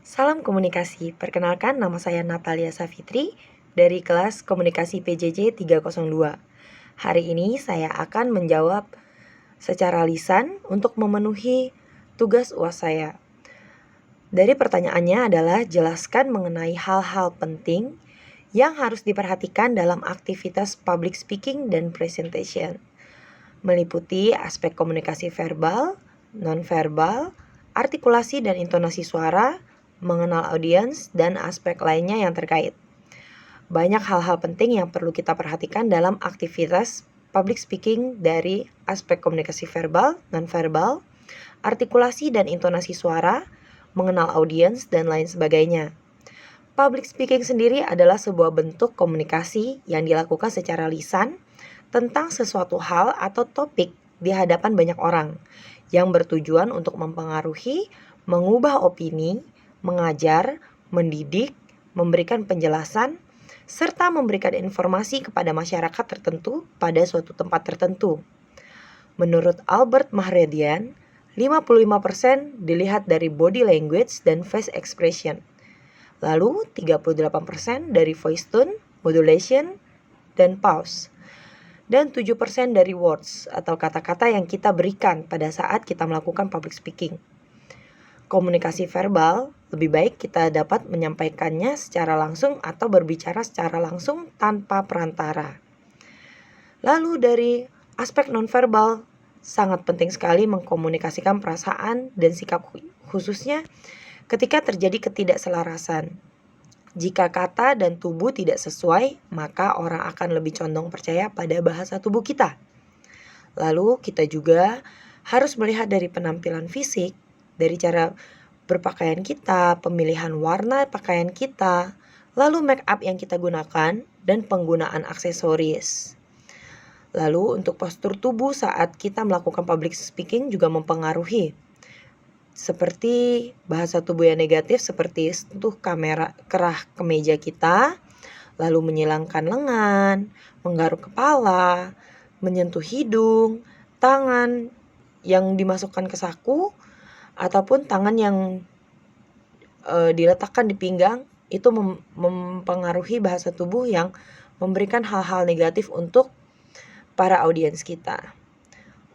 Salam komunikasi, perkenalkan nama saya Natalia Safitri dari kelas Komunikasi PJJ 302. Hari ini saya akan menjawab secara lisan untuk memenuhi tugas UAS saya. Dari pertanyaannya adalah jelaskan mengenai hal-hal penting yang harus diperhatikan dalam aktivitas public speaking dan presentation, meliputi aspek komunikasi verbal, non-verbal, artikulasi dan intonasi suara, mengenal audiens, dan aspek lainnya yang terkait. Banyak hal-hal penting yang perlu kita perhatikan dalam aktivitas public speaking dari aspek komunikasi verbal, non-verbal, artikulasi dan intonasi suara, mengenal audiens, dan lain sebagainya. Public speaking sendiri adalah sebuah bentuk komunikasi yang dilakukan secara lisan tentang sesuatu hal atau topik di hadapan banyak orang yang bertujuan untuk mempengaruhi, mengubah opini, mengajar, mendidik, memberikan penjelasan, serta memberikan informasi kepada masyarakat tertentu pada suatu tempat tertentu. Menurut Albert Mahredian, 55% dilihat dari body language dan face expression. Lalu 38% dari voice tone, modulation, dan pause. Dan 7% dari words atau kata-kata yang kita berikan pada saat kita melakukan public speaking. Komunikasi verbal lebih baik kita dapat menyampaikannya secara langsung atau berbicara secara langsung tanpa perantara. Lalu dari aspek nonverbal, sangat penting sekali mengkomunikasikan perasaan dan sikap khususnya ketika terjadi ketidakselarasan. Jika kata dan tubuh tidak sesuai, maka orang akan lebih condong percaya pada bahasa tubuh kita. Lalu kita juga harus melihat dari penampilan fisik, dari cara berpakaian kita, pemilihan warna pakaian kita, lalu make up yang kita gunakan, dan penggunaan aksesoris. Lalu untuk postur tubuh saat kita melakukan public speaking juga mempengaruhi. Seperti bahasa tubuh yang negatif seperti sentuh kamera kerah kemeja kita, lalu menyilangkan lengan, menggaruk kepala, menyentuh hidung, tangan yang dimasukkan ke saku, ataupun tangan yang diletakkan di pinggang, itu mempengaruhi bahasa tubuh yang memberikan hal-hal negatif untuk para audiens kita.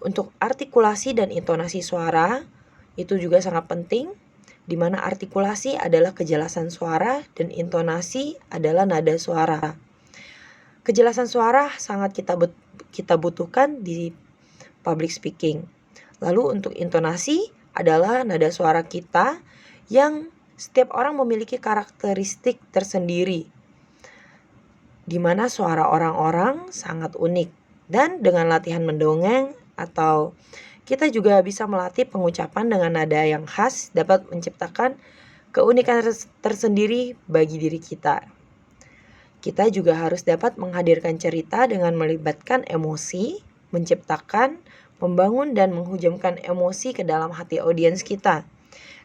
Untuk artikulasi dan intonasi suara, itu juga sangat penting, di mana artikulasi adalah kejelasan suara dan intonasi adalah nada suara. Kejelasan suara sangat kita butuhkan di public speaking. Lalu untuk intonasi adalah nada suara kita yang setiap orang memiliki karakteristik tersendiri, di mana suara orang-orang sangat unik. Dan dengan latihan mendongeng atau kita juga bisa melatih pengucapan dengan nada yang khas dapat menciptakan keunikan tersendiri bagi diri kita. Kita juga harus dapat menghadirkan cerita dengan melibatkan emosi, menciptakan, membangun dan menghujamkan emosi ke dalam hati audiens kita.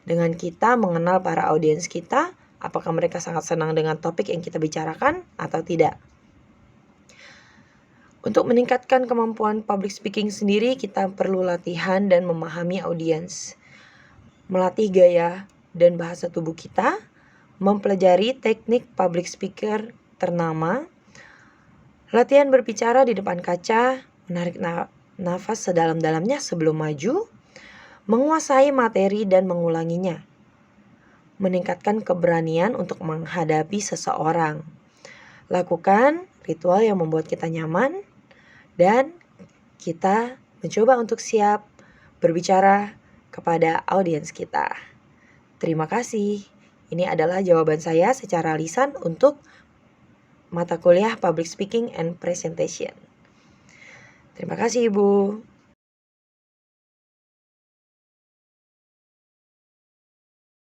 Dengan kita mengenal para audiens kita, apakah mereka sangat senang dengan topik yang kita bicarakan atau tidak. Untuk meningkatkan kemampuan public speaking sendiri, kita perlu latihan dan memahami audiens, melatih gaya dan bahasa tubuh kita, mempelajari teknik public speaker ternama, latihan berbicara di depan kaca, menarik nafas sedalam-dalamnya sebelum maju, menguasai materi dan mengulanginya, meningkatkan keberanian untuk menghadapi seseorang, lakukan ritual yang membuat kita nyaman, dan kita mencoba untuk siap berbicara kepada audiens kita. Terima kasih. Ini adalah jawaban saya secara lisan untuk mata kuliah Public Speaking and Presentation. Terima kasih, Ibu.